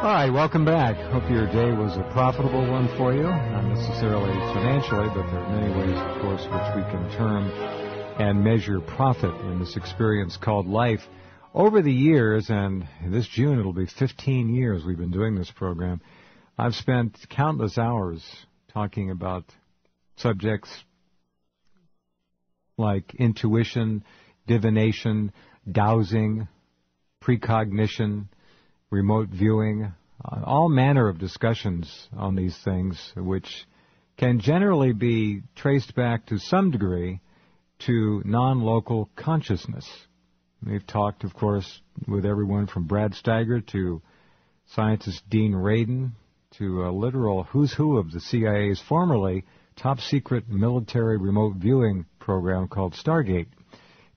All right, welcome back. Hope your day was a profitable one for you. Not necessarily financially, but there are many ways, of course, which we can term and measure profit in this experience called life. Over the years, and this June it'll be 15 years we've been doing this program, I've spent countless hours talking about subjects like intuition, divination, dowsing, precognition, remote viewing, all manner of discussions on these things, which can generally be traced back to some degree to non-local consciousness. We've talked, of course, with everyone from Brad Steiger to scientist Dean Radin to a literal who's who of the CIA's formerly top-secret military remote viewing program called Stargate.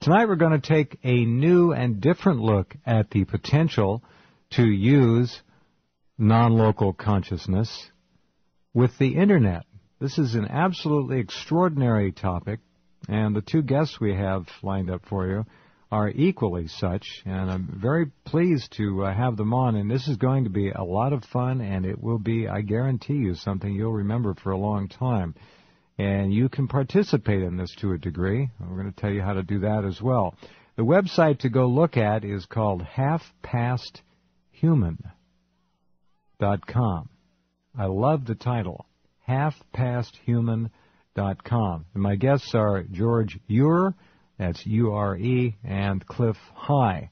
Tonight we're going to take a new and different look at the potential to use non-local consciousness with the Internet. This is an absolutely extraordinary topic, and the two guests we have lined up for you are equally such, and I'm very pleased to have them on, and this is going to be a lot of fun, and it will be, I guarantee you, something you'll remember for a long time. And you can participate in this to a degree. We're going to tell you how to do that as well. The website to go look at is called halfpasthuman.com. I love the title, halfpasthuman.com. And my guests are George Ure, that's U-R-E, and Clif High,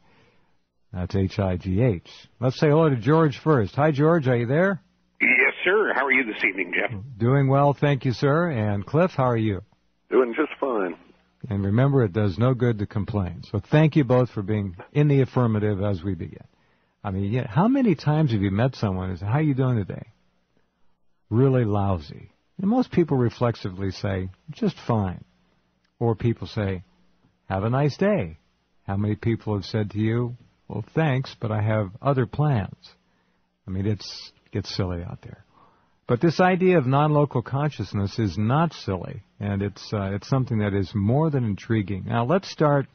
that's H-I-G-H. Let's say hello to George first. Hi, George, are you there? Yes, sir. How are you this evening, Jeff? Doing well, thank you, sir. And Clif, how are you? Doing just fine. And remember, it does no good to complain. So thank you both for being in the affirmative as we begin. I mean, how many times have you met someone who says, how are you doing today? Really lousy. And most people reflexively say, just fine. Or people say, have a nice day. How many people have said to you, well, thanks, but I have other plans? I mean, it gets silly out there. But this idea of non-local consciousness is not silly, and it's something that is more than intriguing. Now, let's start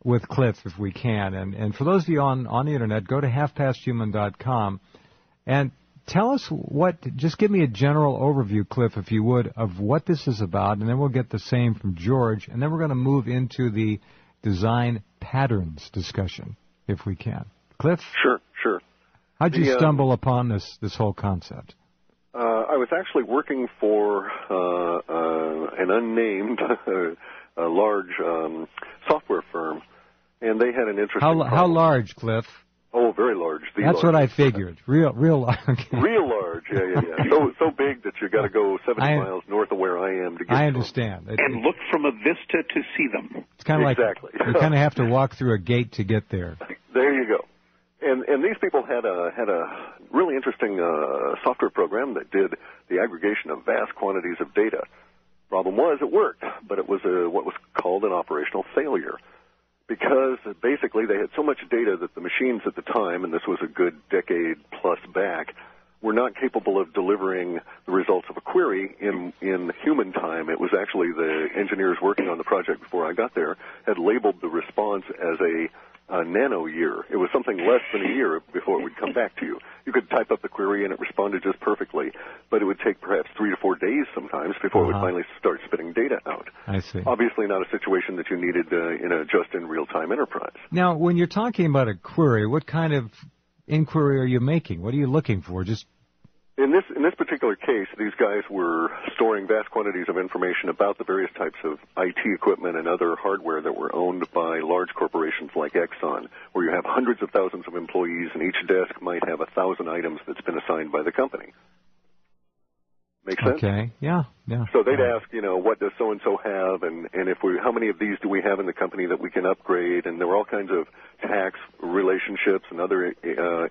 with Clif, if we can. And for those of you on the Internet, go to halfpasthuman.com and tell us just give me a general overview, Clif, if you would, of what this is about, and then we'll get the same from George, and then we're going to move into the design patterns discussion, if we can. Clif? Sure. How'd you stumble upon this whole concept? I was actually working for an unnamed large software firm, and they had an interesting How large, Clif? Oh, very large. That's what I figured. Real large. Real large, yeah. So big that you got to go 70 miles north of where I am to get I understand. And look from a vista to see them. It's kind of exactly. Like you kind of have to walk through a gate to get there. There you go. And these people had a really interesting software program that did the aggregation of vast quantities of data. Problem was, it worked, but it was what was called an operational failure, because basically they had so much data that the machines at the time, and this was a good decade plus back, were not capable of delivering the results of a query in human time. It was actually the engineers working on the project before I got there had labeled the response as a nano year. It was something less than a year before it would come back to you. You could type up the query and it responded just perfectly, but it would take perhaps 3 to 4 days sometimes before it would finally start spitting data out. I see. Obviously not a situation that you needed in a just-in-real-time enterprise. Now, when you're talking about a query, what kind of inquiry are you making? What are you looking for? Just In this particular case, these guys were storing vast quantities of information about the various types of IT equipment and other hardware that were owned by large corporations like Exxon, where you have hundreds of thousands of employees, and each desk might have 1,000 items that's been assigned by the company. Make sense? Okay. Yeah. So they'd ask, what does so-and-so have, and how many of these do we have in the company that we can upgrade? And there were all kinds of tax relationships and other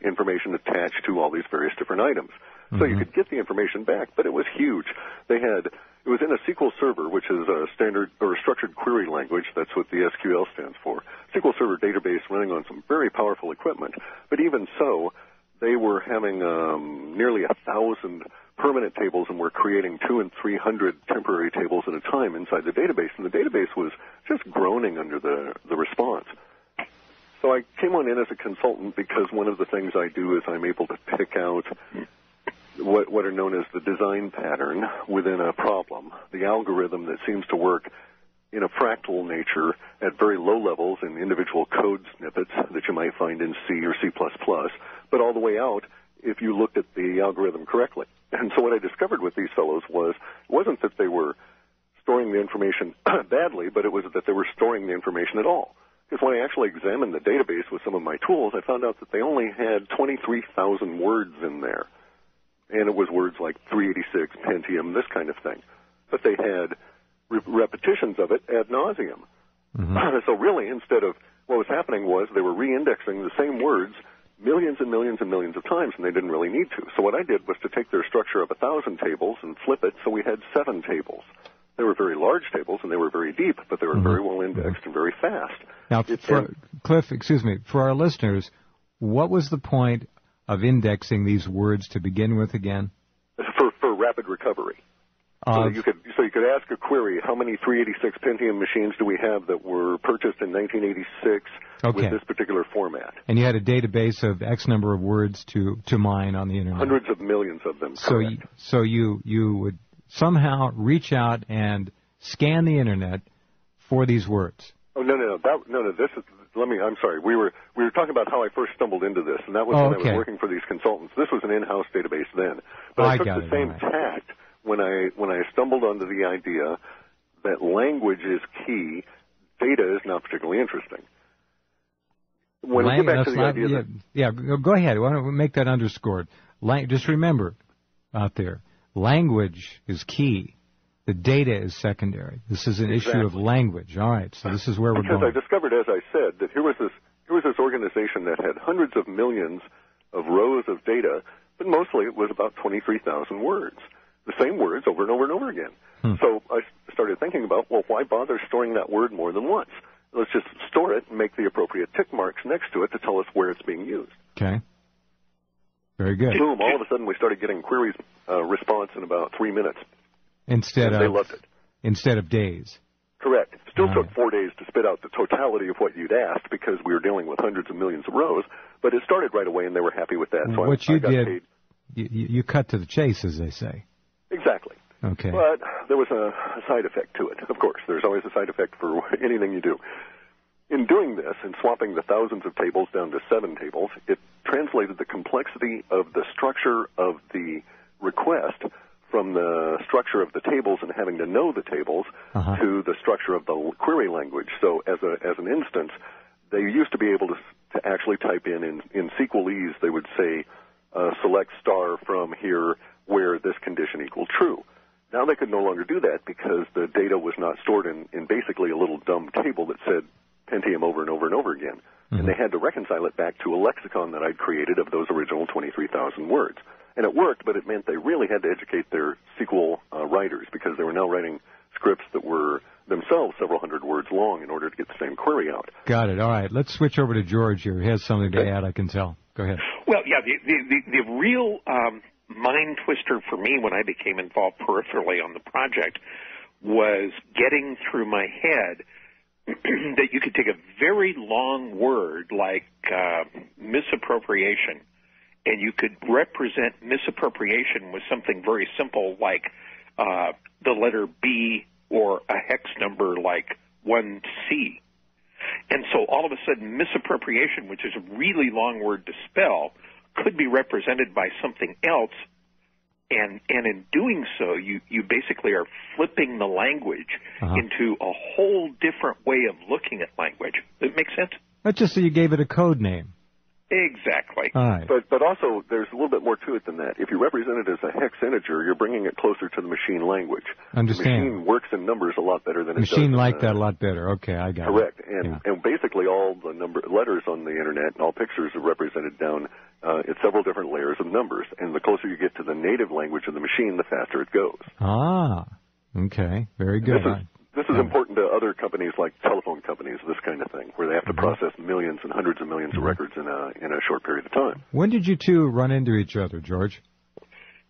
information attached to all these various different items. So you could get the information back, but it was huge. It was in a SQL Server, which is a standard or a structured query language. That's what the SQL stands for. SQL Server database running on some very powerful equipment. But even so, they were having nearly 1,000 permanent tables, and we're creating 200 and 300 temporary tables at a time inside the database. And the database was just groaning under the response. So I came on in as a consultant because one of the things I do is I'm able to pick out what are known as the design pattern within a problem, the algorithm that seems to work in a fractal nature at very low levels in individual code snippets that you might find in C or C++, but all the way out if you looked at the algorithm correctly. And so what I discovered with these fellows wasn't that they were storing the information badly, but it was that they were storing the information at all. Because when I actually examined the database with some of my tools, I found out that they only had 23,000 words in there. And it was words like 386, Pentium, this kind of thing. But they had repetitions of it ad nauseum. Mm-hmm. So really, instead of what was happening was they were re-indexing the same words millions and millions and millions of times, and they didn't really need to. So what I did was to take their structure of 1,000 tables and flip it so we had 7 tables. They were very large tables, and they were very deep, but they were very well indexed and very fast. Now, Clif, excuse me, for our listeners, what was the point of indexing these words to begin with again? For rapid recovery. So you could ask a query, how many 386 Pentium machines do we have that were purchased in 1986 with this particular format? And you had a database of X number of words to mine on the Internet. Hundreds of millions of them. So you would somehow reach out and scan the Internet for these words. Oh, no. This is. I'm sorry. We were talking about how I first stumbled into this, and that was when I was working for these consultants. This was an in-house database then, but I took the same tact when I stumbled onto the idea that language is key. Data is not particularly interesting. When we get back to the idea go ahead. Why don't we make that underscored? Just remember out there, language is key. The data is secondary. This is an issue of language. All right, so this is where we're going. Because I discovered, as I said, that here was this organization that had hundreds of millions of rows of data, but mostly it was about 23,000 words, the same words over and over and over again. So I started thinking about, well, why bother storing that word more than once? Let's just store it and make the appropriate tick marks next to it to tell us where it's being used. Okay. Very good. Boom, all of a sudden we started getting queries response in about 3 minutes. They loved it. Instead of days. Correct. Still took 4 days to spit out the totality of what you'd asked because we were dealing with hundreds of millions of rows, but it started right away and they were happy with that. So what you did, you cut to the chase, as they say. Exactly. Okay. But there was a side effect to it, of course. There's always a side effect for anything you do. In doing this and swapping the thousands of tables down to 7 tables, it translated the complexity of the structure of the request from the structure of the tables and having to know the tables to the structure of the query language. So as an instance, they used to be able to actually type in SQLese, they would say, select star from here where this condition equal true. Now they could no longer do that because the data was not stored in basically a little dumb table that said Pentium over and over and over again. And they had to reconcile it back to a lexicon that I'd created of those original 23,000 words. And it worked, but it meant they really had to educate their SQL writers because they were now writing scripts that were themselves several hundred words long in order to get the same query out. Got it. All right. Let's switch over to George here. He has something to add, I can tell. Go ahead. Well, yeah, the real mind twister for me when I became involved peripherally on the project was getting through my head that you could take a very long word like misappropriation, and you could represent misappropriation with something very simple like the letter B or a hex number like 1C. And so all of a sudden misappropriation, which is a really long word to spell, could be represented by something else. And in doing so, you basically are flipping the language into a whole different way of looking at language. Does it make sense? That's just so you gave it a code name. Exactly. All right. But also, there's a little bit more to it than that. If you represent it as a hex integer, you're bringing it closer to the machine language. Understand. The machine works in numbers a lot better than it does. Machine liked that a lot better. Okay, I got correct. it. Correct. And basically all the letters on the Internet and all pictures are represented down in several different layers of numbers. And the closer you get to the native language of the machine, the faster it goes. Ah, okay. Very good. This is important to other companies like telephone companies, this kind of thing, where they have to process millions and hundreds of millions of records in a short period of time. When did you two run into each other, George?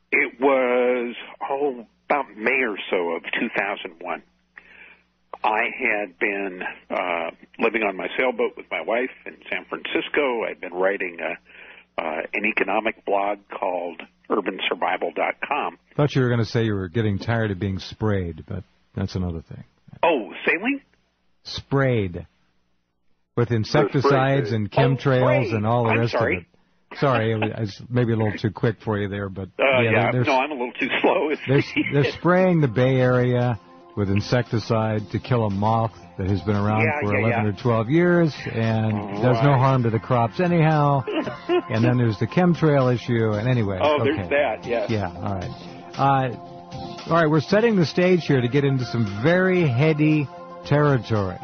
It was, about May or so of 2001. I had been living on my sailboat with my wife in San Francisco. I'd been writing an economic blog called urbansurvival.com. Thought you were going to say you were getting tired of being sprayed, but that's another thing. Oh, sailing? Sprayed. With insecticides and chemtrails and all the rest of it. Sorry, I was maybe a little too quick for you there, but no, I'm a little too slow. They're spraying the Bay Area with insecticide to kill a moth that has been around for 11 or 12 years and does no harm to the crops anyhow. And then there's the chemtrail issue. And anyway, there's that. Yes. Yeah. All right. All right. We're setting the stage here to get into some very heady territory.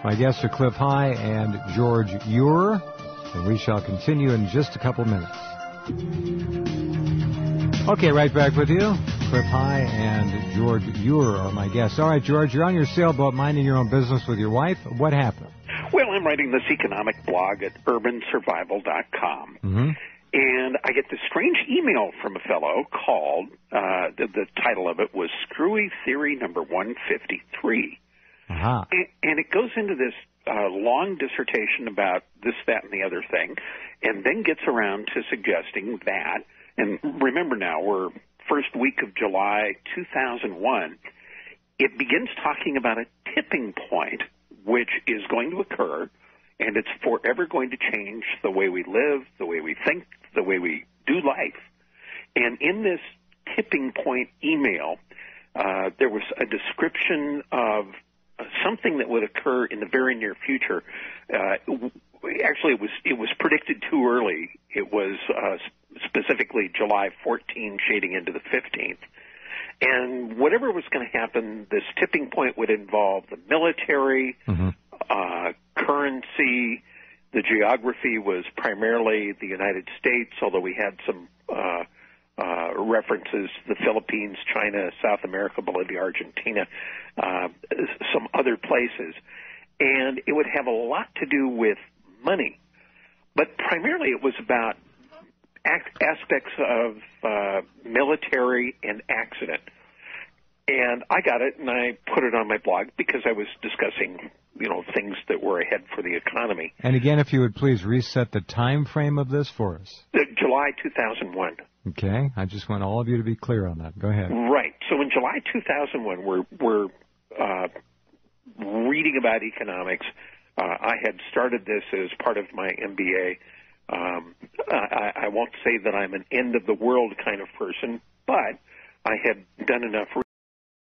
My guests are Clif High and George Ure, and we shall continue in just a couple minutes. Okay, right back with you. Clif High and George Ure are my guests. All right, George, you're on your sailboat minding your own business with your wife. What happened? Well, I'm writing this economic blog at urbansurvival.com. Mm-hmm. And I get this strange email from a fellow called, the title of it was Screwy Theory Number 153. Uh-huh. And it goes into this long dissertation about this, that, and the other thing, and then gets around to suggesting that, and remember now, we're first week of July 2001, it begins talking about a tipping point which is going to occur, and it's forever going to change the way we live, the way we think, the way we do life. And in this tipping point email, there was a description of something that would occur in the very near future. Actually, it was predicted too early. It was specifically July 14, shading into the 15th. And whatever was going to happen, this tipping point would involve the military, currency. The geography was primarily the United States, although we had some references to the Philippines, China, South America, Bolivia, Argentina, some other places. And it would have a lot to do with money. But primarily it was about aspects of military and accident. And I got it, and I put it on my blog because I was discussing, things that were ahead for the economy. And again, if you would please reset the time frame of this for us. July 2001. Okay. I just want all of you to be clear on that. Go ahead. Right. So in July 2001, we're reading about economics. I had started this as part of my MBA. I won't say that I'm an end-of-the-world kind of person, but I had done enough